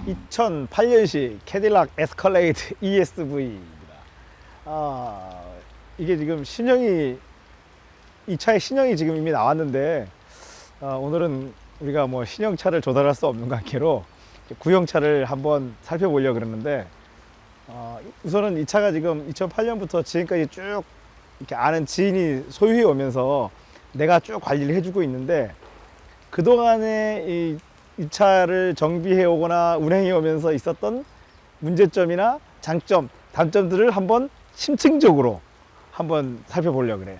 2008년식 캐딜락 에스컬레이드 ESV입니다. 이게 지금 신형이, 이 차의 신형이 지금 이미 나왔는데, 오늘은 우리가 뭐 신형차를 조달할 수 없는 관계로 구형차를 한번 살펴보려고 그러는데, 우선은 이 차가 지금 2008년부터 지금까지 쭉 이렇게 아는 지인이 소유해 오면서 내가 쭉 관리를 해주고 있는데, 그동안에 이 차를 정비해 오거나 운행해 오면서 있었던 문제점이나 장점, 단점들을 한번 심층적으로 한번 살펴보려고 그래.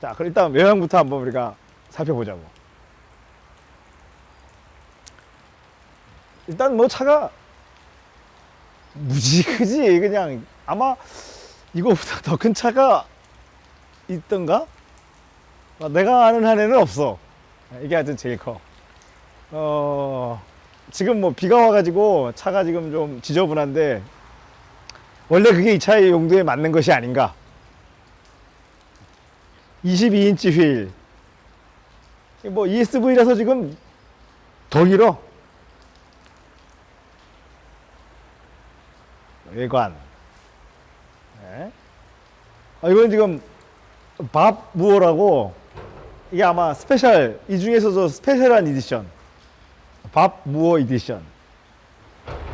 자, 그럼 일단 외형부터 한번 우리가 살펴보자고. 일단 뭐 차가 무지 크지. 그냥 아마 이거보다 더 큰 차가 있던가? 내가 아는 한에는 없어. 이게 하여튼 제일 커. 지금 뭐 비가 와가지고 차가 지금 좀 지저분한데, 원래 그게 이 차의 용도에 맞는 것이 아닌가. 22인치 휠. 뭐 ESV라서 지금 더 길어. 외관. 네. 이건 지금 밥 무어라고, 이게 아마 스페셜, 이 중에서도 스페셜한 에디션. 밥 무어 에디션.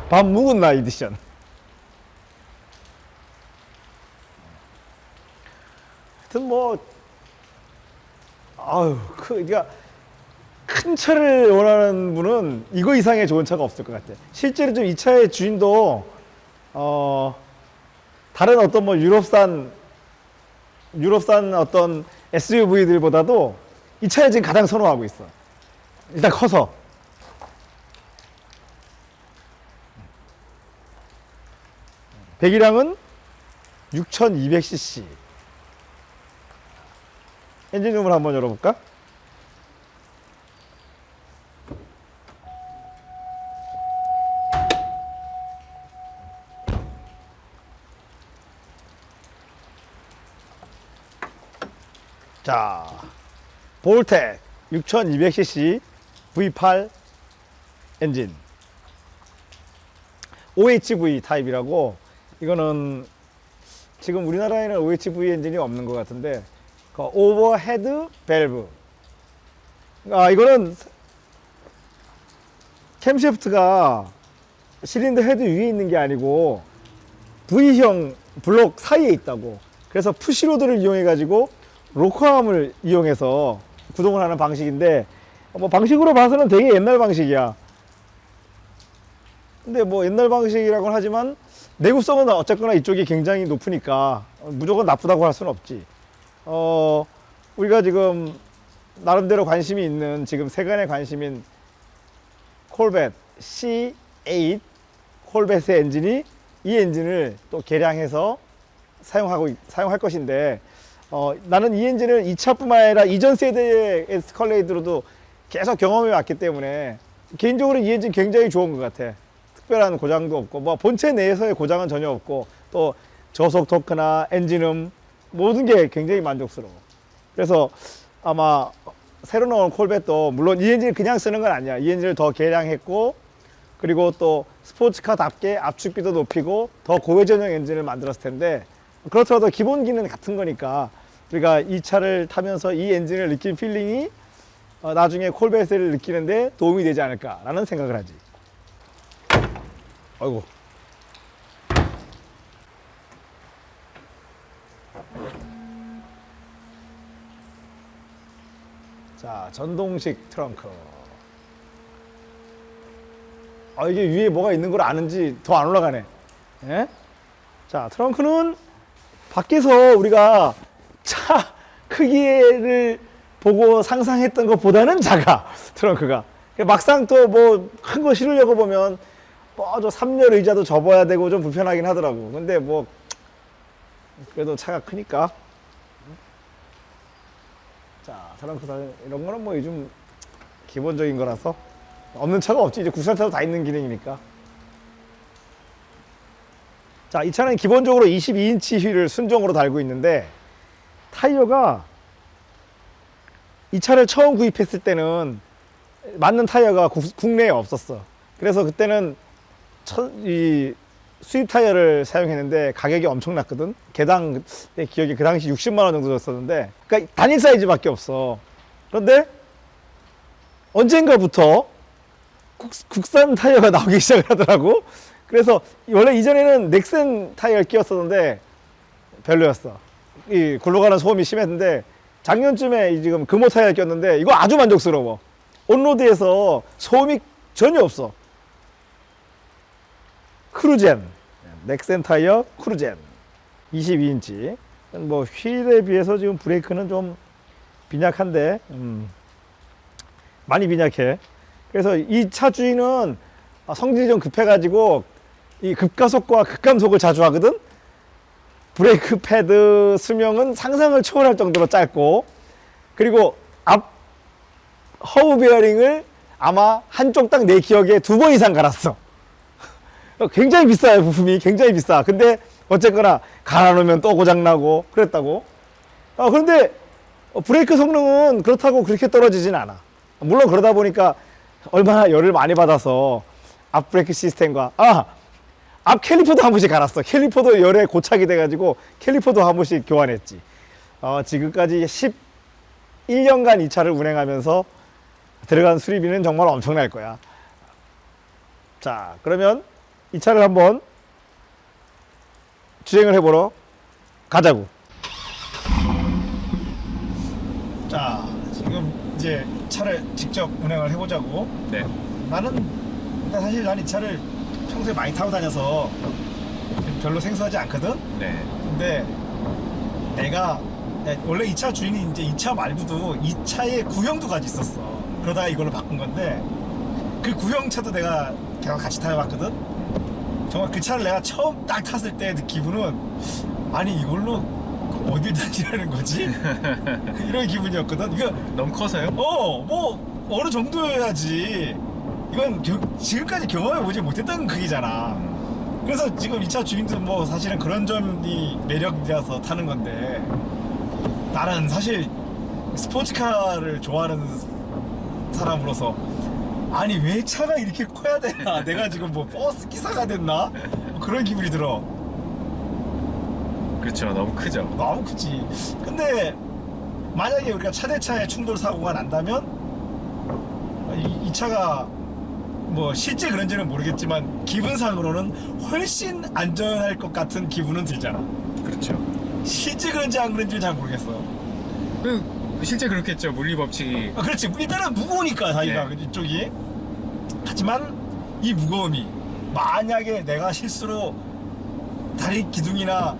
밥 묵은 나 에디션. 하여튼 뭐, 그러니까 큰 차를 원하는 분은 이거 이상의 좋은 차가 없을 것 같아. 실제로 좀 이 차의 주인도, 다른 어떤 뭐 유럽산 어떤 SUV들보다도 이 차를 지금 가장 선호하고 있어. 일단 커서. 배기량은 6200cc. 엔진룸을 한번 열어볼까? 자, 볼텍 6200cc V8 엔진, OHV 타입이라고. 이거는 지금 우리나라에는 OHV 엔진이 없는 것 같은데, 그 오버헤드 밸브. 이거는 캠셰프트가 실린더 헤드 위에 있는 게 아니고 V형 블록 사이에 있다고. 그래서 푸시로드를 이용해 가지고 로커암을 이용해서 구동을 하는 방식인데, 뭐 방식으로 봐서는 되게 옛날 방식이야. 근데 뭐 옛날 방식이라고는 하지만 내구성은 어쨌거나 이쪽이 굉장히 높으니까 무조건 나쁘다고 할 수는 없지. 우리가 지금 나름대로 관심이 있는, 지금 세간의 관심인 콜벳 C8 콜벳의 엔진이, 이 엔진을 또 개량해서 사용할 것인데, 나는 이 엔진을 이 차뿐만 아니라 이전 세대의 에스컬레이드로도 계속 경험해 왔기 때문에 개인적으로 이 엔진 굉장히 좋은 것 같아. 특별한 고장도 없고, 뭐 본체 내에서의 고장은 전혀 없고, 또 저속 토크나 엔진음 모든 게 굉장히 만족스러워. 그래서 아마 새로 나온 콜벳도 물론 이 엔진을 그냥 쓰는 건 아니야. 이 엔진을 더 개량했고, 그리고 또 스포츠카답게 압축비도 높이고 더 고회전형 엔진을 만들었을 텐데, 그렇더라도 기본 기능은 같은 거니까 우리가 이 차를 타면서 이 엔진을 느낀 필링이 나중에 콜벳을 느끼는데 도움이 되지 않을까라는 생각을 하지. 아이고. 자, 전동식 트렁크. 이게 위에 뭐가 있는 걸 아는지 더 안 올라가네. 예? 자, 트렁크는 밖에서 우리가 차 크기를 보고 상상했던 것보다는 작아, 트렁크가. 막상 또 뭐 큰 거 실으려고 보면 저 3열 의자도 접어야 되고 좀 불편하긴 하더라고. 근데 뭐 그래도 차가 크니까. 자, 트렁크 이런 거는 뭐 요즘 기본적인 거라서 없는 차가 없지. 이제 국산 차도 다 있는 기능이니까. 자, 이 차는 기본적으로 22인치 휠을 순정으로 달고 있는데, 타이어가 이 차를 처음 구입했을 때는 맞는 타이어가 국내에 없었어. 그래서 그때는 이 수입 타이어를 사용했는데 가격이 엄청났거든. 개당 내 기억에 그 당시 60만 원 정도 줬었는데, 그러니까 단일 사이즈밖에 없어. 그런데 언젠가부터 국산 타이어가 나오기 시작을 하더라고. 그래서 원래 이전에는 넥센 타이어를 끼웠었는데 별로였어. 이 굴러가는 소음이 심했는데 작년쯤에 지금 금호 타이어를 꼈는데 이거 아주 만족스러워. 온로드에서 소음이 전혀 없어. 크루젠, 넥센 타이어 크루젠 22인치. 뭐 휠에 비해서 지금 브레이크는 좀 빈약한데 많이 빈약해. 그래서 이 차 주인은 성질이 좀 급해가지고 이 급가속과 급감속을 자주 하거든. 브레이크 패드 수명은 상상을 초월할 정도로 짧고, 그리고 앞 허브 베어링을 아마 한쪽 딱 내 기억에 2번 이상 갈았어. 굉장히 비싸요. 부품이 굉장히 비싸. 근데 어쨌거나 갈아놓으면 또 고장나고 그랬다고. 그런데 브레이크 성능은 그렇다고 그렇게 떨어지진 않아. 물론 그러다 보니까 얼마나 열을 많이 받아서 앞 브레이크 시스템과 앞 캘리퍼도 한 번씩 갈았어. 캘리퍼도 열에 고착이 돼가지고 캘리퍼도 한 번씩 교환했지. 지금까지 11년간 이 차를 운행하면서 들어간 수리비는 정말 엄청날 거야. 자, 그러면 이 차를 한번 주행을 해보러 가자고. 자, 지금 이제 차를 직접 운행을 해보자고. 네. 사실 난 이 차를 평소에 많이 타고 다녀서 별로 생소하지 않거든. 네. 근데 내가 원래 이 차 주인이 이제 이 차 말고도 이 차의 구형도 가지고 있었어. 그러다가 이걸로 바꾼 건데 그 구형차도 내가 같이 타봐봤거든. 정말 그 차를 내가 처음 딱 탔을 때 기분은, 아니 이걸로 어딜 다니라는 거지? 이런 기분이었거든. 이거 너무 커서요? 뭐 어느 정도여야지. 이건 지금까지 경험해보지 못했던 크기잖아. 그래서 지금 이 차 주인도 뭐 사실은 그런 점이 매력이라서 타는 건데, 나는 사실 스포츠카를 좋아하는 사람으로서 아니 왜 차가 이렇게 커야 되나, 내가 지금 뭐 버스 기사가 됐나, 뭐 그런 기분이 들어. 그렇죠. 너무 크죠. 너무 크지. 근데 만약에 우리가 차 대 차의 충돌 사고가 난다면 이 차가 뭐 실제 그런지는 모르겠지만 기분상으로는 훨씬 안전할 것 같은 기분은 들잖아. 그렇죠. 실제 그런지 안 그런지는 잘 모르겠어. 실제 그렇겠죠. 물리 법칙이. 그렇지. 일단은 무거우니까 자기가 네. 이쪽이. 하지만 이 무거움이 만약에 내가 실수로 다리 기둥이나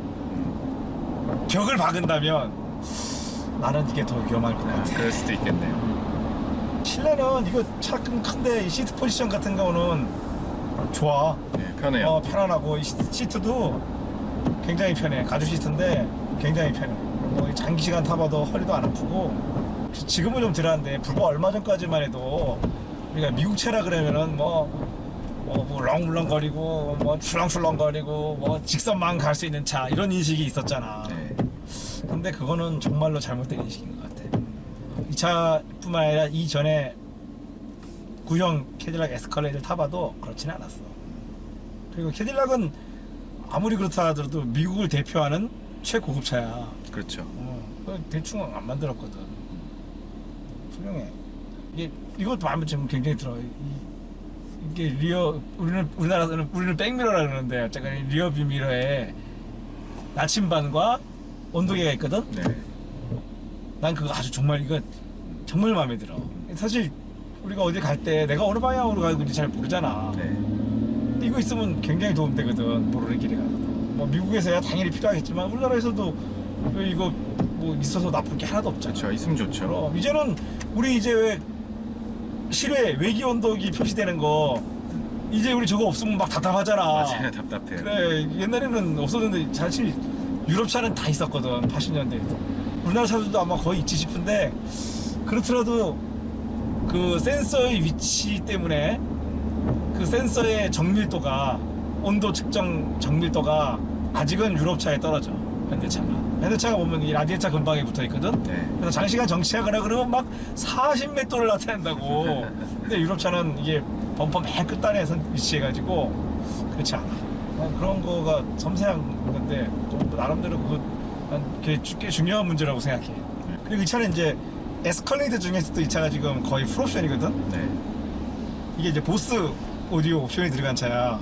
벽을 박은다면 나는 이게 더 위험할 것 같아. 그럴 수도 있겠네요. 실내는 이거 차 큰데 이 시트 포지션 같은 경우는 좋아. 네, 편해요. 편안하고 이 시트도 굉장히 편해. 가죽 시트인데 굉장히 편해. 뭐 장기 시간 타봐도 허리도 안 아프고. 지금은 좀 덜한데 불과 얼마 전까지만 해도 우리가 미국 차라 그러면은 뭐 울렁울렁거리고 뭐 출렁출렁거리고 뭐 직선만 갈 수 있는 차, 이런 인식이 있었잖아. 네. 근데 그거는 정말로 잘못된 인식인 것 같아. 이 차뿐만 아니라 이전에 구형 캐딜락 에스컬레이드를 타봐도 그렇지는 않았어. 그리고 캐딜락은 아무리 그렇다 하더라도 미국을 대표하는 최고급 차야. 그렇죠. 대충 안 만들었거든. 훌륭해. 이것도 마음에 지금 굉장히 들어. 이게 리어, 우리나라에서는 우리는 백미러라 그러는데 어쨌든 리어뷰 미러에 나침반과 온도계가 있거든. 네. 난 그거 아주 정말 이거 정말 마음에 들어. 사실 우리가 어디 갈 때 내가 어느 방향으로 가고 있는지 잘 모르잖아. 네. 근데 이거 있으면 굉장히 도움되거든. 모르는 길에 가서. 뭐 미국에서야 당연히 필요하겠지만 우리나라에서도 이거 뭐 있어서 나쁠 게 하나도 없잖아. 그렇죠. 있으면 좋죠. 그럼 이제는 우리 이제 왜 실외 외기 온도기 표시되는 거, 이제 우리 저거 없으면 막 답답하잖아. 맞아요. 답답해요. 그래, 옛날에는 없었는데 사실 유럽 차는 다 있었거든. 80년대에도. 우리나라 차들도 아마 거의 있지 싶은데, 그렇더라도 그 센서의 위치 때문에 그 센서의 정밀도가, 온도 측정 정밀도가 아직은 유럽 차에 떨어져. 현대차가 보면 이 라디에차 근방에 붙어 있거든. 네. 그래서 장시간 정치하거나 그러면 막 40몇 도를 나타낸다고. 근데 유럽차는 이게 범퍼 맨 끝단에 위치해가지고 그렇지 않아. 그런 거가 섬세한 건데 좀 나름대로 그거 난 꽤 중요한 문제라고 생각해. 그리고 이 차는 이제 에스컬레이드 중에서도 이 차가 지금 거의 풀옵션이거든. 네. 이게 이제 보스 오디오 옵션이 들어간 차야.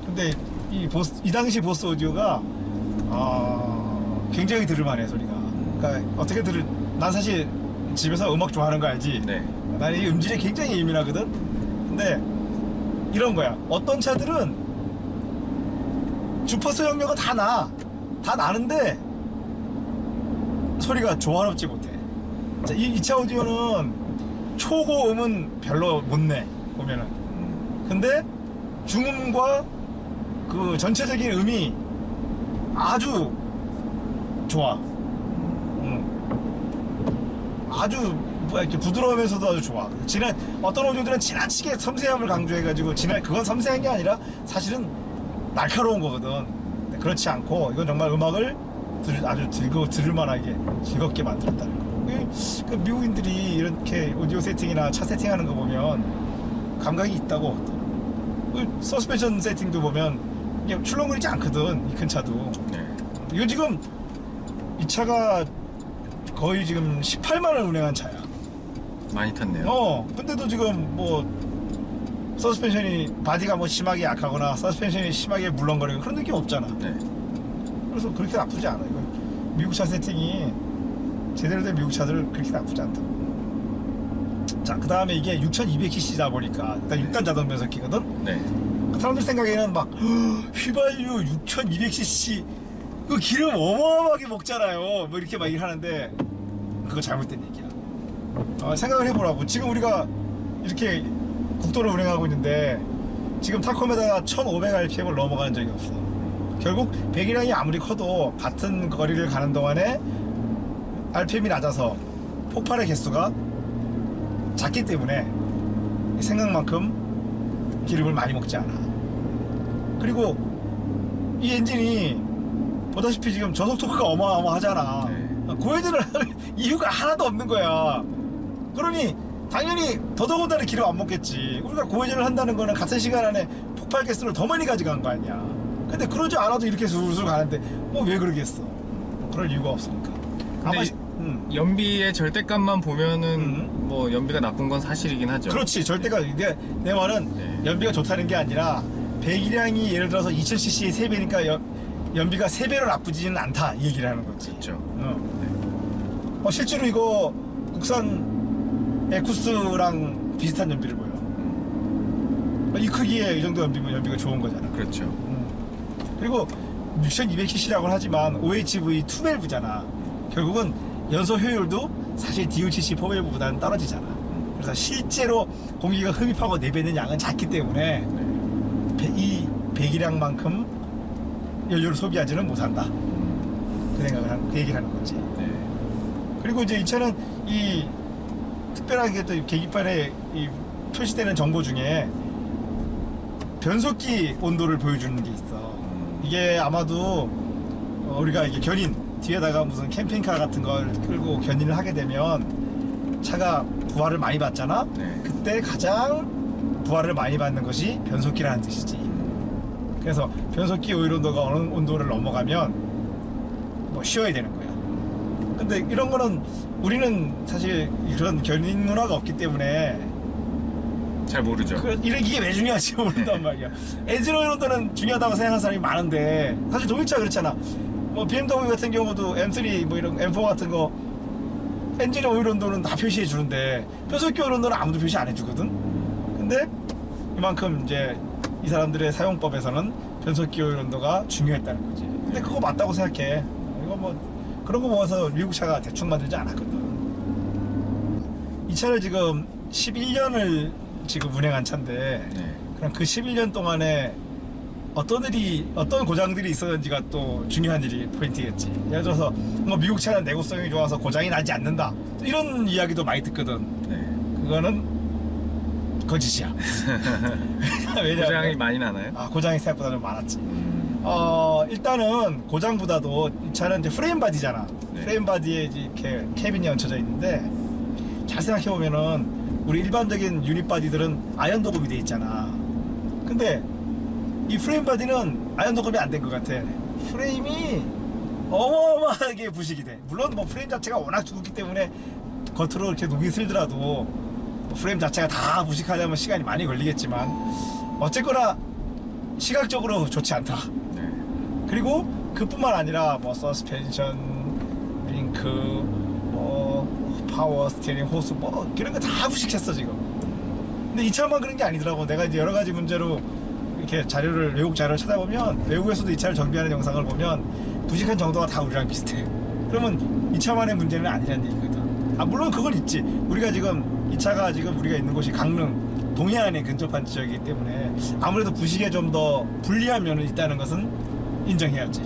근데 이 당시 보스 오디오가 굉장히 들을만해 소리가. 그러니까 어떻게 난 사실 집에서 음악 좋아하는 거 알지? 네. 난 이 음질에 굉장히 예민하거든. 근데 이런 거야. 어떤 차들은 주파수 영역은 다 나는데 소리가 조화롭지 못해. 자, 이 차 오디오는 초고음은 별로 못 내 보면은. 근데 중음과 그 전체적인 음이 아주 좋아. 아주 뭐야 이렇게 부드러우면서도 아주 좋아. 어떤 오디오들은 지나치게 섬세함을 강조해가지고 그건 섬세한 게 아니라 사실은 날카로운 거거든. 근데 그렇지 않고 이건 정말 음악을 아주 들을만하게 즐겁게 만들었다는 거. 그 미국인들이 이렇게 오디오 세팅이나 차 세팅하는 거 보면 감각이 있다고. 그 서스펜션 세팅도 보면 이게 출렁거리지 않거든. 이 큰 차도. 네. 이거 지금 이 차가 거의 지금 18만 원 운행한 차야. 많이 탔네요. 근데도 지금 뭐 서스펜션이 바디가 뭐 심하게 약하거나 서스펜션이 심하게 물렁거리고 그런 느낌 없잖아. 네. 그래서 그렇게 나쁘지 않아. 이거 미국 차 세팅이 제대로 된 미국 차들 그렇게 나쁘지 않다. 자, 그 다음에 이게 6200cc다 보니까 일단 자동 변속기거든. 네. 사람들 생각에는 막 휘발유 6200cc 그 기름 어마어마하게 먹잖아요. 뭐 이렇게 막 하는데 그거 잘못된 얘기야. 생각을 해보라고. 지금 우리가 이렇게 국도를 운행하고 있는데 지금 타콤에다가 1500rpm을 넘어가는 적이 없어. 결국 배기량이 아무리 커도 같은 거리를 가는 동안에 RPM이 낮아서 폭발의 개수가 작기 때문에 생각만큼 기름을 많이 먹지 않아. 그리고 이 엔진이 보다시피 지금 저속 토크가 어마어마하잖아. 네. 고회전을 할 이유가 하나도 없는 거야. 그러니 당연히 더더군다나 기름 안 먹겠지. 우리가 고회전을 한다는 거는 같은 시간 안에 폭발 개수를 더 많이 가져간 거 아니야. 근데 그러지 않아도 이렇게 술술 가는데 뭐 왜 그러겠어. 그럴 이유가 없으니까. 아마 연비의 절대값만 보면은 뭐 연비가 나쁜 건 사실이긴 하죠. 그렇지. 절대가 내 말은 네. 연비가 좋다는 게 아니라 배기량이 예를 들어서 2000cc의 3배니까 연비가 3배로 나쁘지는 않다 이 얘기를 하는 거지. 그렇죠. 실제로 이거 국산 에쿠스랑 비슷한 연비를 보여. 이 크기에 이 정도 연비면 연비가 좋은 거잖아. 그렇죠. 그리고 6200cc라고는 하지만 OHV 2밸브잖아. 결국은 연소 효율도 사실 DOCC 4밸브보다는 떨어지잖아. 그래서 실제로 공기가 흡입하고 내뱉는 양은 작기 때문에 이 배기량만큼 연료를 소비하지는 못한다. 그 얘기를 하는 거지. 네. 그리고 이제 이 차는 이 특별하게 또 계기판에 이 표시되는 정보 중에 변속기 온도를 보여주는 게 있어. 이게 아마도 우리가 이게 견인 뒤에다가 무슨 캠핑카 같은 걸 끌고 견인을 하게 되면 차가 부하를 많이 받잖아. 네. 그때 가장 부하를 많이 받는 것이 변속기라는 뜻이지. 그래서 변속기 오일 온도가 어느 온도를 넘어가면 뭐 쉬어야 되는 거야. 근데 이런 거는 우리는 사실 이런 견인 문화가 없기 때문에 잘 모르죠. 이게 왜 중요한지 모른단 말이야. 엔진 오일 온도는 중요하다고 생각하는 사람이 많은데 사실 독일차 그렇잖아. 뭐 BMW 같은 경우도 M3 뭐 이런 M4 같은 거 엔진 오일 온도는 다 표시해 주는데 변속기 오일 온도는 아무도 표시 안 해주거든. 근데 이만큼 이제 이 사람들의 사용법에서는 변속기 오일 온도가 중요했다는 거지. 근데 그거 맞다고 생각해. 이거 뭐 그런 거 모아서 미국 차가 대충 만들지 않았거든. 이 차를 지금 11년을 지금 운행한 차인데 네. 그럼 그 11년 동안에 어떤 고장들이 있었는지가 또 중요한 포인트겠지. 예를 들어서 뭐 미국 차는 내구성이 좋아서 고장이 나지 않는다 이런 이야기도 많이 듣거든. 네. 그거는 거짓이야. 왜냐하면 고장이 많이 나나요? 고장이 생각보다 좀 많았지. 일단은 고장보다도 이 차는 이제 프레임 바디잖아. 네. 프레임 바디에 이렇게 캐빈이 얹혀져 있는데, 잘 생각해 보면은 우리 일반적인 유닛 바디들은 아연 도금이 돼 있잖아. 근데 이 프레임 바디는 아연 도금이 안 된 것 같아. 프레임이 어마어마하게 부식이 돼. 물론 뭐 프레임 자체가 워낙 두껍기 때문에 겉으로 이렇게 녹이 슬더라도 뭐 프레임 자체가 다 부식하려면 시간이 많이 걸리겠지만, 어쨌거나 시각적으로 좋지 않다. 네. 그리고 그뿐만 아니라 뭐 서스펜션, 링크, 뭐 파워 스티어링, 호스 뭐 이런 거 다 부식했어 지금. 근데 이 차만 그런 게 아니더라고. 내가 이제 여러 가지 문제로 이렇게 자료를, 외국 자료를 찾아보면, 외국에서도 이 차를 정비하는 영상을 보면 부식한 정도가 다 우리랑 비슷해. 그러면 이 차만의 문제는 아니라는 얘기거든. 아, 물론 그건 있지. 우리가 지금 이 차가 지금 우리가 있는 곳이 강릉 동해안에 근접한 지역이기 때문에 아무래도 부식에 좀 더 불리한 면은 있다는 것은 인정해야지.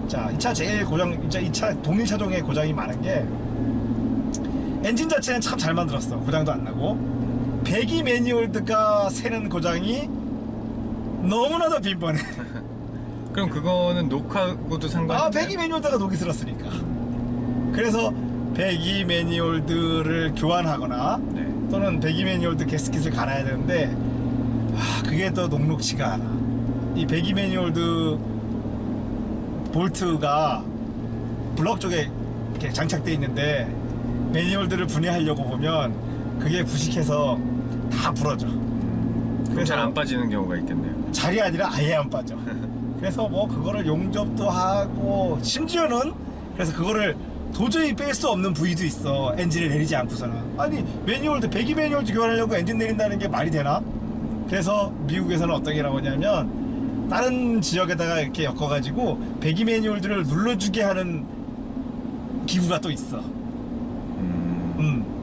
자, 이 차 제일 고장, 이 차 동일 차종의 고장이 많은 게, 엔진 자체는 참 잘 만들었어. 고장도 안 나고. 배기 매니월드가 새는 고장이 너무나도 빈번해. 그럼 그거는 녹하고도 상관이 아, 배기 매니월드가 녹이 슬었으니까. 그래서 배기 매니월드를 교환하거나 네. 또는 배기 매니월드 게스킷을 갈아야 되는데, 그게 또 녹록치가 않아. 이 배기 매니월드 볼트가 블럭 쪽에 이렇게 장착되어 있는데, 매니월드를 분해하려고 보면 그게 부식해서 다 부러져. 그럼 잘 안 빠지는 경우가 있겠네요. 잘이 아니라 아예 안 빠져. 그래서 뭐 그거를 용접도 하고, 심지어는 그래서 그거를 도저히 뺄 수 없는 부위도 있어. 엔진을 내리지 않고서는. 아니, 매니월드, 배기 매니월드 교환하려고 엔진 내린다는 게 말이 되나? 그래서 미국에서는 어떻게 하고 하냐면, 다른 지역에다가 이렇게 엮어가지고 배기 매니월드를 눌러주게 하는 기구가 또 있어.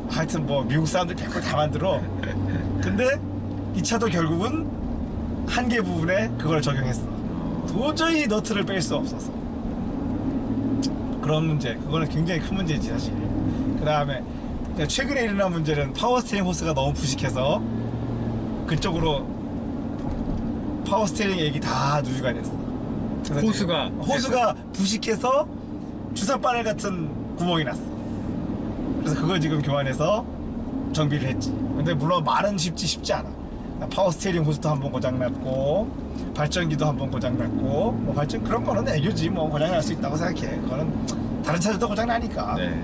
하여튼 뭐 미국 사람들 별걸 다 만들어. 근데 이 차도 결국은 한계 부분에 그걸 적용했어. 도저히 너트를 뺄 수 없어서. 그런 문제, 그거는 굉장히 큰 문제지 사실. 그 다음에 최근에 일어난 문제는 파워 스티어링 호스가 너무 부식해서 그쪽으로 파워 스티어링 액이 다 누유가 됐어. 그래서 호스가 부식해서 주사 바늘 같은 구멍이 났어. 그래서 그걸 지금 교환해서 정비를 했지. 근데 물론 말은 쉽지 않아. 파워 스티어링 호스도 한번 고장났고, 발전기도 한번 고장났고, 뭐 발전 그런 거는 애교지. 뭐 고장날 수 있다고 생각해. 그거는 다른 차들도 고장나니까. 네.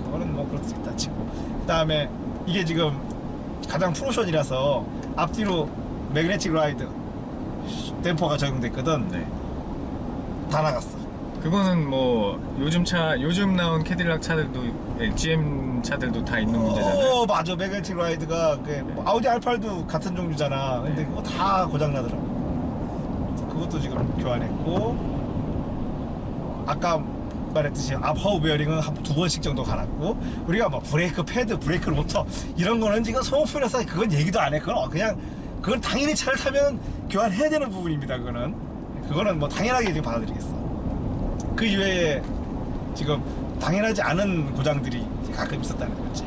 그거는 뭐 그럴 수 있다 치고. 그 다음에 이게 지금 가장 프로션이라서 앞뒤로 매그네틱 라이드 댐퍼가 적용됐거든. 네. 다 나갔어. 그거는 뭐 요즘 나온 캐딜락 차들도, GM 차들도 다 있는 문제잖아요. 맞아. 매그네틱 라이드가 뭐 아우디 R8도 같은 종류잖아. 근데 그거 다 고장 나더라고. 그래서 그것도 지금 교환했고, 아까 말했듯이 앞허브 베어링은 두 번씩 정도 갈았고, 우리가 뭐 브레이크 패드, 브레이크 로터 이런 거는 지금 소모품이라서 그건 얘기도 안 해. 그건 당연히 차를 타면 교환해야 되는 부분입니다. 그거는 뭐 당연하게 지금 받아들이겠어. 그 이외에 지금 당연하지 않은 고장들이 가끔 있었다는 거지.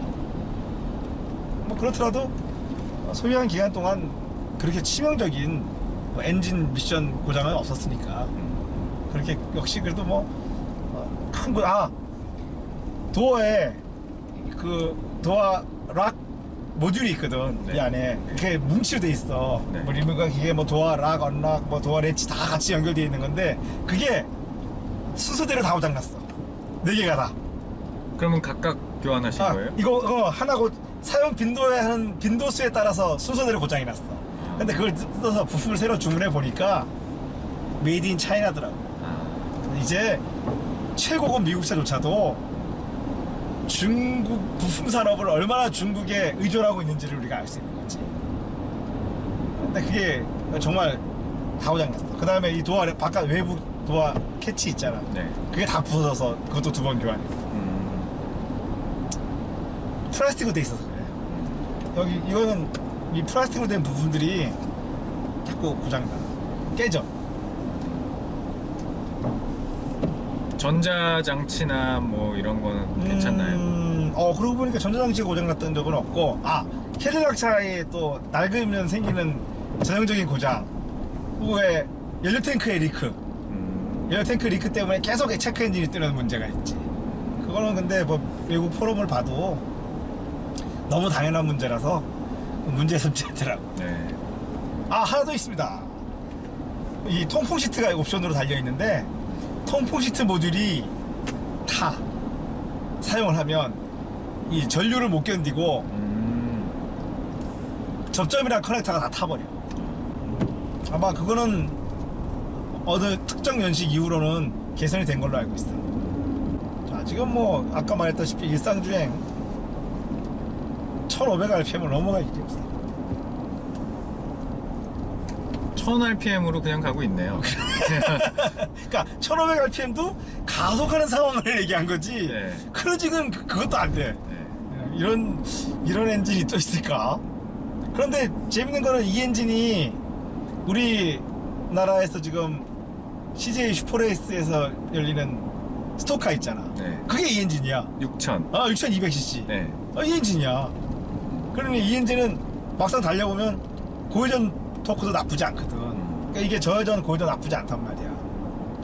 뭐 그렇더라도 소요한 기간 동안 그렇게 치명적인 뭐 엔진 미션 고장은 없었으니까, 그렇게 역시 그래도 뭐 큰 거. 도어에 그 도어 락 모듈이 있거든. 네. 이 안에 이렇게 뭉치로 돼 있어. 네. 뭐 리무가 이게 뭐 도어 락, 언락, 뭐 도어 렛치 다 같이 연결되어 있는 건데, 그게 순서대로 다 고장났어. 4개가 다. 그러면 각각 교환하신 거예요? 이거 하나고 사용 빈도에 하는 빈도수에 따라서 순서대로 고장이 났어. 근데 그걸 뜯어서 부품을 새로 주문해 보니까 메이드 인 차이나더라고. 이제 최고급 미국 차조차도 중국 부품 산업을 얼마나 중국에 의존하고 있는지를 우리가 알 수 있는 거지. 근데 그게 정말 다 고장났어. 그 다음에 이 도어 바깥 외부 도어 캐치 있잖아. 네. 그게 다 부서져서 그것도 2번 교환했어. 플라스틱으로 돼 있어서 그래. 이거는 이 플라스틱으로 된 부분들이 자꾸 고장나, 깨져. 전자장치나 뭐 이런 거는 괜찮나요? 그러고 보니까 전자장치가 고장났던 적은 없고, 캐딜락 차에 또 낡으면 생기는 전형적인 고장, 후에 연료 탱크의 리크. 연료 탱크 리크 때문에 계속 체크 엔진이 뜨는 문제가 있지. 그거는 근데 뭐 외국 포럼을 봐도 너무 당연한 문제라서 문제 삼지 않더라고. 네. 아, 하나 더 있습니다. 이 통풍 시트가 옵션으로 달려 있는데 통풍 시트 모듈이 타 사용을 하면 이 전류를 못 견디고 접점이랑 커넥터가 다 타버려. 아마 그거는 어느 특정 연식 이후로는 개선이 된 걸로 알고 있어. 자, 지금 뭐 아까 말했다시피 일상주행 1500rpm을 넘어갈 일이 없어. 1000rpm으로 그냥 가고 있네요. 그러니까 1500rpm도 가속하는 상황을 얘기한 거지. 네. 크루징은 그것도 안 돼. 네. 이런 엔진이 또 있을까? 그런데 재밌는 거는 이 엔진이 우리나라에서 지금 CJ 슈퍼레이스에서 열리는 스토카 있잖아. 네. 그게 이 엔진이야. 6000. 아, 6200cc. 네. 이 엔진이야. 그러니 이 엔진은 막상 달려보면 고회전 토크도 나쁘지 않거든. 그러니까 이게 저회전 고회전 나쁘지 않단 말이야.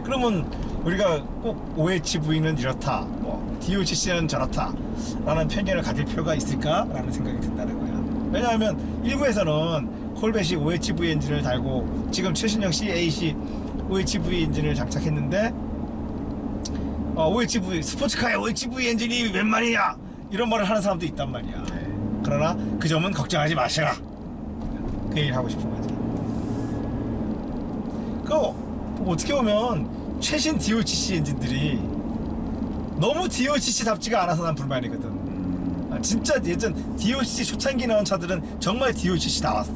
그러면 우리가 꼭 OHV는 이렇다, 뭐 DOCC는 저렇다 라는 편견을 가질 필요가 있을까? 라는 생각이 든다는 거야. 왜냐하면 일부에서는 콜벳이 OHV 엔진을 달고 지금 최신형 C8이 OHV 엔진을 장착했는데 OHV, 스포츠카의 OHV 엔진이 웬 말이냐 이런 말을 하는 사람도 있단 말이야. 네. 그러나 그 점은 걱정하지 마시라, 그 얘기를 하고 싶은 거지. 그 어떻게 보면 최신 DOCC 엔진들이 너무 DOCC답지가 않아서 난 불만이거든. 진짜 예전 DOCC 초창기 나온 차들은 정말 DOCC 나왔어.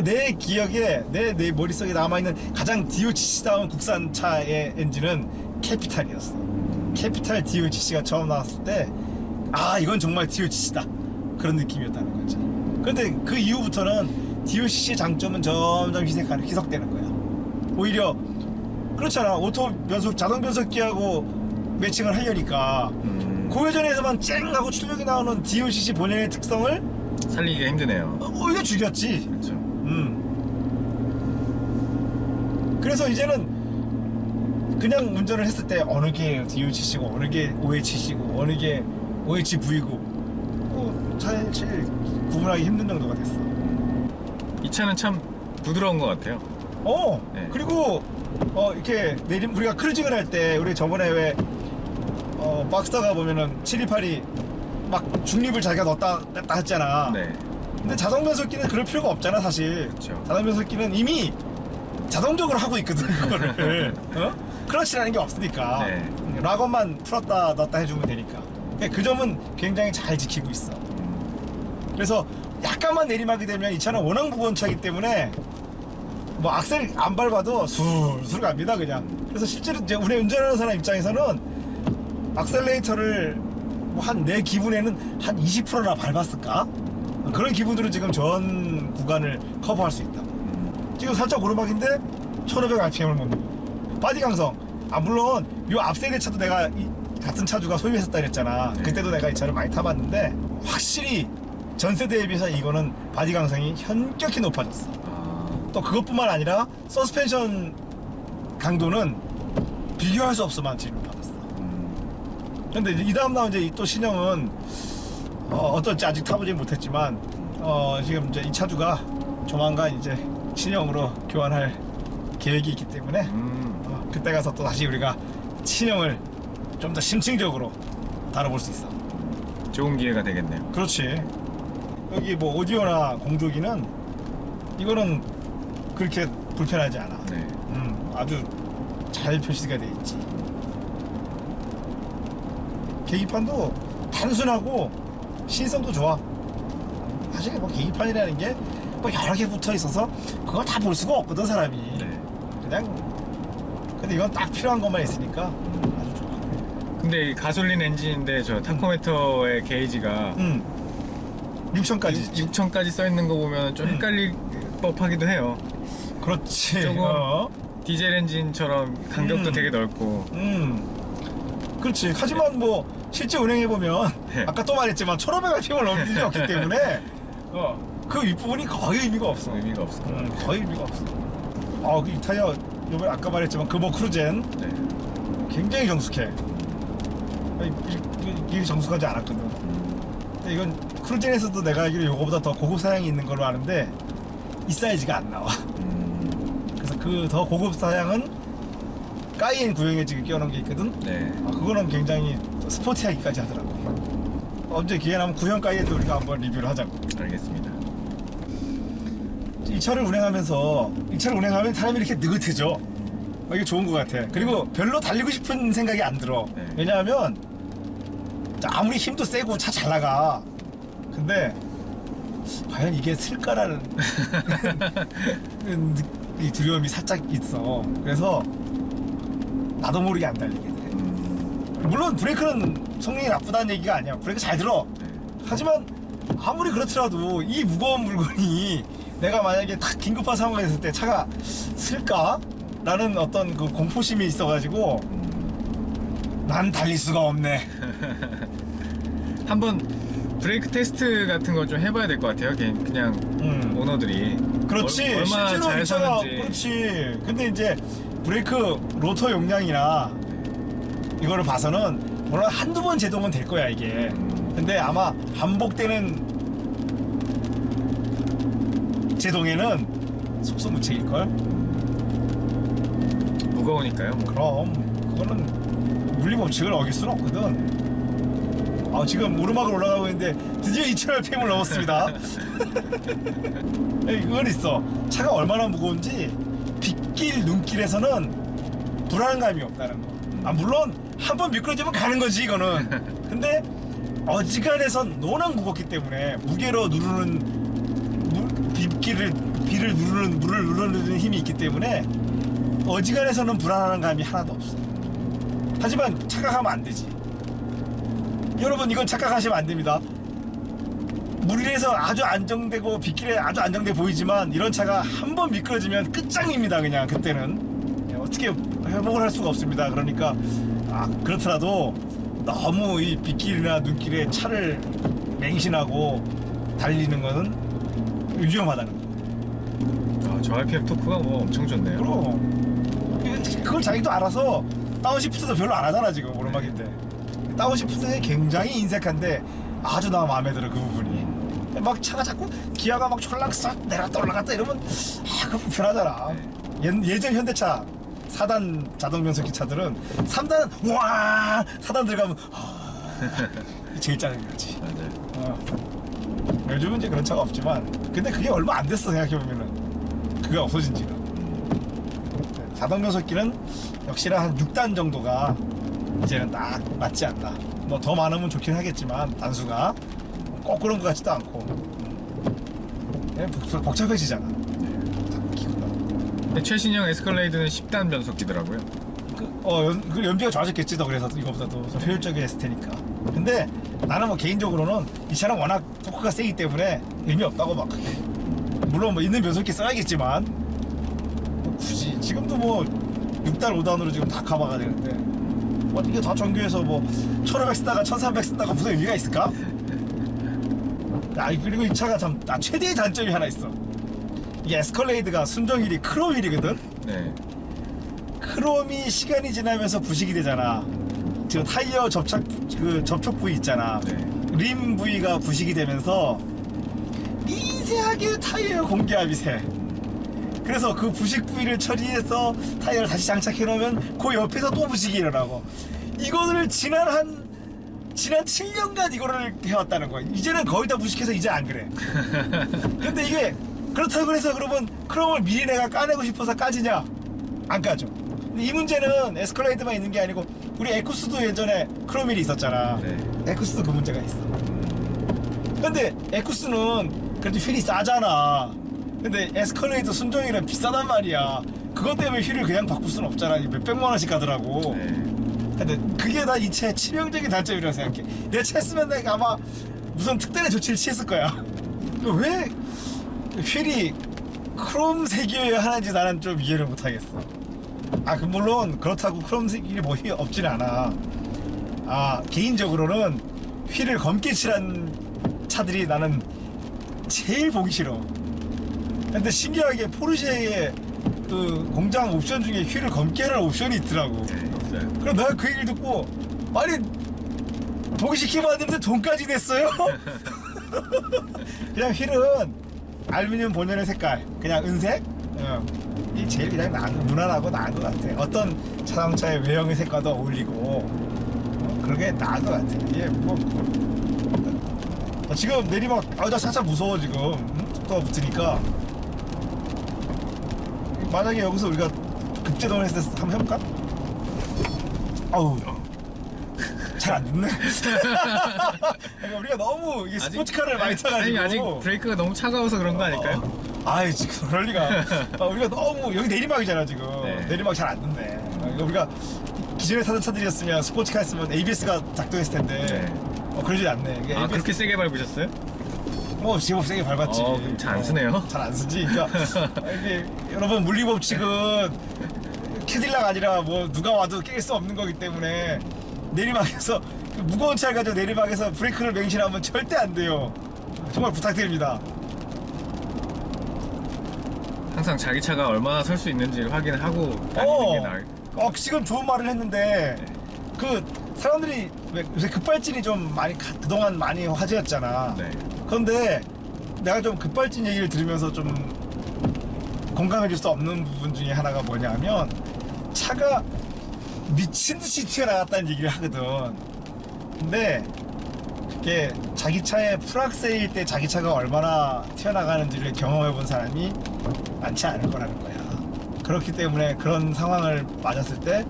내 기억에 내 머릿속에 남아있는 가장 DOCC다운 국산차의 엔진은 캐피탈이었어. 캐피탈 DOCC가 처음 나왔을 때 아, 이건 정말 DOCC다 그런 느낌이었다는 거지. 그런데 그 이후부터는 DOCC의 장점은 점점 희석되는 거야. 오히려 그렇잖아. 오토 변속, 자동 변속기하고 매칭을 하려니까 고회전에서만 쨍 하고 출력이 나오는 DOCC 본연의 특성을 살리기가 힘드네요. 오히려 죽였지. 그렇죠. 그래서 이제는 그냥 운전을 했을 때 어느 게 DOCC고 어느 게 OHC고 어느 게 OHV고 사실 구분하기 힘든 정도가 됐어. 이 차는 참 부드러운 것 같아요. 네. 그리고 이렇게 우리가 크루징을 할 때 우리 저번에 왜 박스타가 보면은 728이 막 중립을 자기가 넣었다 뺐다 했잖아. 네. 근데 자동 변속기는 그럴 필요가 없잖아, 사실. 그렇죠. 자동 변속기는 이미 자동적으로 하고 있거든, 그거를. 클러치라는 게 없으니까. 네. 락업만 풀었다 넣었다 해주면 되니까. 그 점은 굉장히 잘 지키고 있어. 그래서 약간만 내리막이 되면 이 차는 워낙 무거운 차이기 때문에 뭐 악셀 안 밟아도 술술 갑니다, 그냥. 그래서 실제로 이제 우리 운전하는 사람 입장에서는 악셀레이터를 뭐 내 기분에는 한 20%나 밟았을까? 그런 기분으로 지금 전 구간을 커버할 수 있다. 지금 살짝 오르막인데 1500rpm을 못 넘어. 바디 강성. 물론 요 앞세대 차도 내가 같은 차주가 소유했었다 그랬잖아. 네. 그때도 내가 이 차를 많이 타봤는데 확실히 전 세대에 비해서 이거는 바디 강성이 현격히 높아졌어. 또 그것뿐만 아니라 서스펜션 강도는 비교할 수 없을 만큼 높아졌어. 근데 이 다음 나온 이제 또 신형은 어떨지 아직 타보지 못했지만 지금 이제 이 차주가 조만간 이제 신형으로 교환할 계획이 있기 때문에 그때 가서 또 다시 우리가 신형을 좀 더 심층적으로 다뤄볼 수 있어. 좋은 기회가 되겠네요. 그렇지. 여기 뭐 오디오나 공조기는 이거는 그렇게 불편하지 않아. 네. 아주 잘 표시가 돼 있지. 계기판도 단순하고 신성도 좋아. 사실 뭐 계기판이라는 게 뭐 여러 개 붙어 있어서 그걸 다 볼 수가 없거든, 사람이. 네. 그냥. 근데 이건 딱 필요한 것만 있으니까 아주 좋아. 근데 이 가솔린 엔진인데 저 타코미터의 게이지가 6천까지. 6000까지 써 있는 거 보면 좀 헷갈릴 법하기도 해요. 그렇지. 조금 디젤 엔진처럼 간격도 되게 넓고. 그렇지. 하지만 뭐 실제 운행해 보면 네. 아까 또 말했지만 1500rpm을 넘길 일이 없기 때문에 그 윗부분이 거의 의미가 없어. 의미가 없을 것 같아요. 거의 의미가 없어. 이 타이어 요번에 아까 말했지만 금호 크루젠 네. 굉장히 정숙해. 이게 정숙하지 않았거든. 근데 이건 크루젠에서도 내가 알기로 요거보다 더 고급 사양이 있는 걸로 아는데 이 사이즈가 안 나와. 그래서 그 더 고급 사양은 까이엔 구형에 지금 끼워놓은 게 있거든. 네. 그거는 굉장히 스포티하기까지 하더라고. 언제 기회 나면 구형 까이엔도 우리가 한번 리뷰를 하자고. 알겠습니다. 이 차를 운행하면 사람이 이렇게 느긋해져. 이게 좋은 것 같아. 그리고 별로 달리고 싶은 생각이 안 들어. 네. 왜냐하면 아무리 힘도 세고 차 잘 나가. 근데 과연 이게 쓸까라는 이 두려움이 살짝 있어. 그래서 나도 모르게 안 달리게 돼. 물론 브레이크는 성능이 나쁘다는 얘기가 아니야. 브레이크 잘 들어. 하지만 아무리 그렇더라도 이 무거운 물건이 내가 만약에 딱 긴급한 상황이 있을 때 차가 쓸까? 라는 어떤 그 공포심이 있어가지고 난 달릴 수가 없네. 한번 브레이크 테스트 같은 거 좀 해봐야 될 것 같아요. 그냥 오너들이. 그렇지. 얼마나 실제로 잘 이 차가 사는지. 그렇지. 근데 이제 브레이크 로터 용량이나 이거를 봐서는 물론 한두 번 제동은 될 거야 이게. 근데 아마 반복되는 제동에는 속수무책일걸? 무거우니까요. 뭐. 그럼 그거는 물리법칙을 어길 수는 없거든. 지금 오르막을 올라가고 있는데 드디어 2,000rpm을 넘었습니다. 그건 있어. 차가 얼마나 무거운지 빗길 눈길에서는 불안감이 없다는 거. 물론 한 번 미끄러지면 가는 거지 이거는. 근데 어지간해선 너무나 무겁기 때문에 무게로 누르는 비를 누르는 물을 누르는 힘이 있기 때문에 어지간해서는 불안한 감이 하나도 없어. 하지만 착각하면 안 되지. 여러분 이건 착각하시면 안 됩니다. 물 위에서 아주 안정되고 빗길에 아주 안정돼 보이지만 이런 차가 한 번 미끄러지면 끝장입니다. 그냥 그때는 어떻게 회복을 할 수가 없습니다. 그러니까 그렇더라도 너무 이 빗길이나 눈길에 차를 맹신하고 달리는 거는 위험하다는 거. 저 RPM 토크가 뭐 엄청 좋네요. 그럼 그걸 자기도 알아서 다운시프트도 별로 안 하잖아 지금 오르막인데. 다운시프트에 굉장히 인색한데 아주 나 마음에 들어 그 부분이. 막 차가 자꾸 기아가 막 촐락싹 내려갔다 올라갔다 이러면 그거 불편하잖아. 예전 현대차 4단 자동 변속기 차들은 3단 와 4단 들어가면 제일 짜증나지. 맞아요. 요즘은 이제 그런 차가 없지만 근데 그게 얼마 안 됐어 생각해보면은. 그게 없어진 지가. 자동 변속기는 역시나 한 6단 정도가 이제는 딱 맞지 않나. 뭐 더 많으면 좋긴 하겠지만 단수가 꼭 그런 것 같지도 않고 그냥 복잡해지잖아. 근데 최신형 에스컬레이드는 10단 변속기더라고요. 그 연비가 좋아졌겠지 더. 그래서 이거보다도 더 효율적이었을 테니까. 근데 나는 뭐 개인적으로는 이 차는 워낙 토크가 세기 때문에 의미 없다고 막. 물론 뭐 있는 변속기 써야겠지만 굳이 지금도 뭐 6단 5단으로 지금 다 커버가 되는데 뭐 이게 다 정규해서 뭐 1500 쓰다가 1300 쓰다가 무슨 의미가 있을까? 그리고 이 차가 참 최대의 단점이 하나 있어. 이게 에스컬레이드가 순정휠이 크롬 휠이거든. 네. 크롬이 시간이 지나면서 부식이 되잖아. 지금 타이어 접촉 부위 있잖아. 네. 림 부위가 부식이 되면서 미세하게 타이어 공기압이 새. 그래서 그 부식 부위를 처리해서 타이어를 다시 장착해 놓으면 그 옆에서 또 부식이 일어나고. 이거를 지난 7년간 이거를 해왔다는 거야. 이제는 거의 다 부식해서 이제 안 그래. 근데 이게 그렇다고 해서 그러면 크롬을 미리 내가 까내고 싶어서 까지냐? 안 까죠. 근데 이 문제는 에스컬레이드만 있는 게 아니고 우리 에쿠스도 예전에 크롬휠이 있었잖아. 네. 에쿠스도 그 문제가 있어. 근데 에쿠스는 그래도 휠이 싸잖아. 근데 에스컬레이드 순정휠은 비싸단 말이야. 그것 때문에 휠을 그냥 바꿀 수는 없잖아. 몇백만 원씩 가더라고. 네. 근데 그게 나 이 차의 치명적인 단점이라고 생각해. 내 차 했으면 내가 아마 무슨 특단의 조치를 취했을 거야. 왜 휠이 크롬색이어야 하는지 나는 좀 이해를 못하겠어. 물론 그렇다고 크롬색이 뭐 없지는 않아. 개인적으로는 휠을 검게 칠한 차들이 나는 제일 보기 싫어. 근데 신기하게 포르쉐의 그 공장 옵션 중에 휠을 검게 하는 옵션이 있더라고. 네, 있어요. 그럼 내가 그 얘기를 듣고 아니 보기시키면 안 되는데 돈까지 냈어요? 그냥 휠은 알루미늄 본연의 색깔 그냥 은색 이 제일 그냥 무난하고 나은 것 같아. 어떤 자동차의 외형의 색과도 어울리고 그런 게 나은 것 같아. 이게 뭐 지금 내리막 나 살짝 무서워 지금. 속도가 붙으니까 만약에 여기서 우리가 급제동을 했을 때 한번 해볼까? 아우 잘 안 죽네. 그러니까 우리가 너무 이게 스포츠카를 많이 타가지고 아니, 아직 브레이크가 너무 차가워서 그런 거 아닐까요? 아이 지금 그럴 리가. 우리가 너무 여기 내리막이잖아 지금. 네. 내리막 잘 안 듣네. 우리가 기존에 타던 차들이었으면 스포츠카였으면 ABS가 작동했을 텐데 네. 그러지 않네. 이게 아, ABS 그렇게 세게 밟으셨어요? 제법 세게 밟았지. 그럼 잘 안 쓰네요. 잘 안 쓰지. 그러니까 이게 여러분 물리법칙은 캐딜락 아니라 뭐 누가 와도 깰 수 없는 거기 때문에 내리막에서 무거운 차를 가지고 내리막에서 브레이크를 맹신하면 절대 안 돼요. 정말 부탁드립니다. 항상 자기 차가 얼마나 설 수 있는지를 확인하고 다니는 게 나을. 지금 좋은 말을 했는데 그 사람들이 왜 요새 급발진이 좀 많이 그동안 많이 화제였잖아. 네. 그런데 내가 좀 급발진 얘기를 들으면서 좀 공감해 줄 수 없는 부분 중에 하나가 뭐냐면 차가 미친 듯이 튀어나갔다는 얘기를 하거든. 근데 그게 자기 차의 풀악셀일 때 자기 차가 얼마나 튀어나가는지를 경험해 본 사람이 많지 않을 거라는 거야. 그렇기 때문에 그런 상황을 맞았을 때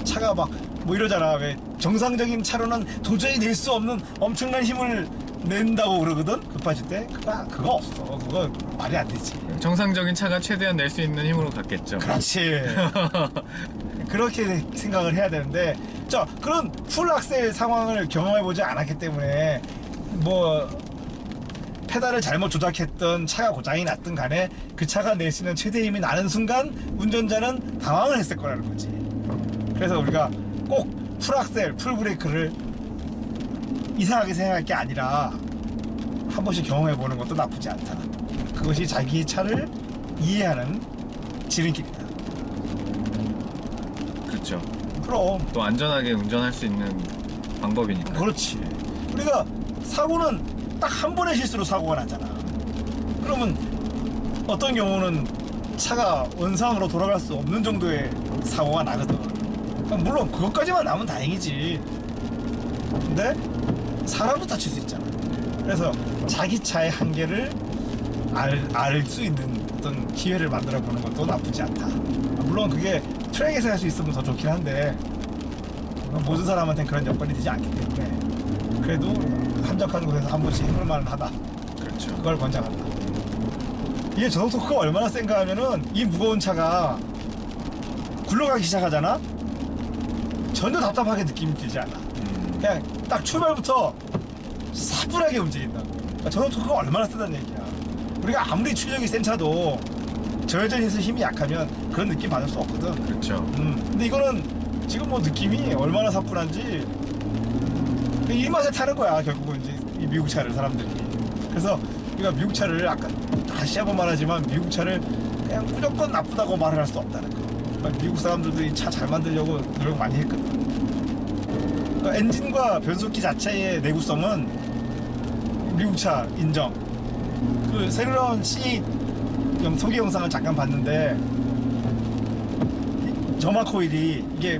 차가 막 뭐 이러잖아. 왜 정상적인 차로는 도저히 낼 수 없는 엄청난 힘을 낸다고 그러거든. 급발진 때 그거 없어. 그거 말이 안 되지. 정상적인 차가 최대한 낼 수 있는 힘으로 갔겠죠. 그렇지. 그렇게 생각을 해야 되는데 그런 풀 악셀 상황을 경험해보지 않았기 때문에 뭐 페달을 잘못 조작했던 차가 고장이 났든 간에 그 차가 낼 수 있는 최대 힘이 나는 순간 운전자는 당황을 했을 거라는 거지. 그래서 우리가 꼭 풀악셀, 풀브레이크를 이상하게 생각할 게 아니라 한 번씩 경험해보는 것도 나쁘지 않다. 그것이 자기 차를 이해하는 지름길이다. 그렇죠. 그럼 또 안전하게 운전할 수 있는 방법이니까. 그렇지. 우리가 사고는 딱 한 번의 실수로 사고가 나잖아. 그러면 어떤 경우는 차가 원상으로 돌아갈 수 없는 정도의 사고가 나거든. 물론 그것까지만 나면 다행이지. 근데 사람도 다칠 수 있잖아. 그래서 자기 차의 한계를 알 수 있는 어떤 기회를 만들어 보는 것도 나쁘지 않다. 물론 그게 트랙에서 할 수 있으면 더 좋긴 한데 모든 사람한테는 그런 여건이 되지 않기 때문에 그래도 한적한 곳에서 한 번씩 해볼 만은 하다. 그렇죠. 그걸 권장한다. 이게 저속 토크가 얼마나 센가 하면은 이 무거운 차가 굴러가기 시작하잖아? 전혀 답답하게 느낌이 들지 않아. 그냥 딱 출발부터 사뿐하게 움직인다고. 그러니까 저속 토크가 얼마나 세다는 얘기야. 우리가 아무리 출력이 센 차도 저회전에서 힘이 약하면 그런 느낌 받을 수 없거든. 그렇죠. 근데 이거는 지금 뭐 느낌이 얼마나 사뿐한지 이 맛에 타는 거야. 결국은 이제 이 미국 차를 사람들이. 그래서 우리가 미국 차를 아까 다시 한번 말하지만 미국 차를 그냥 무조건 나쁘다고 말을 할 수 없다는 거. 그러니까 미국 사람들도 이 차 잘 만들려고 노력 많이 했거든. 그러니까 엔진과 변속기 자체의 내구성은 미국 차 인정. 그 새로 나온 C8 소개 영상을 잠깐 봤는데 점화 코일이 이게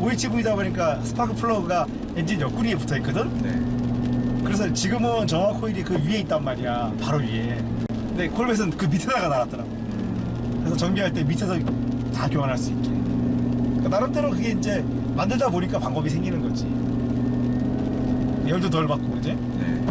OHV다 보니까 스파크 플러그가 엔진 옆구리에 붙어 있거든. 네. 그래서 지금은 점화 코일이 그 위에 있단 말이야. 바로 위에. 근데 콜벳은 그 밑에다가 달았더라고. 그래서 정비할 때 밑에서 다 교환할 수 있게. 그러니까 나름대로 그게 이제 만들다 보니까 방법이 생기는 거지. 열도 덜 받고 그지? 네.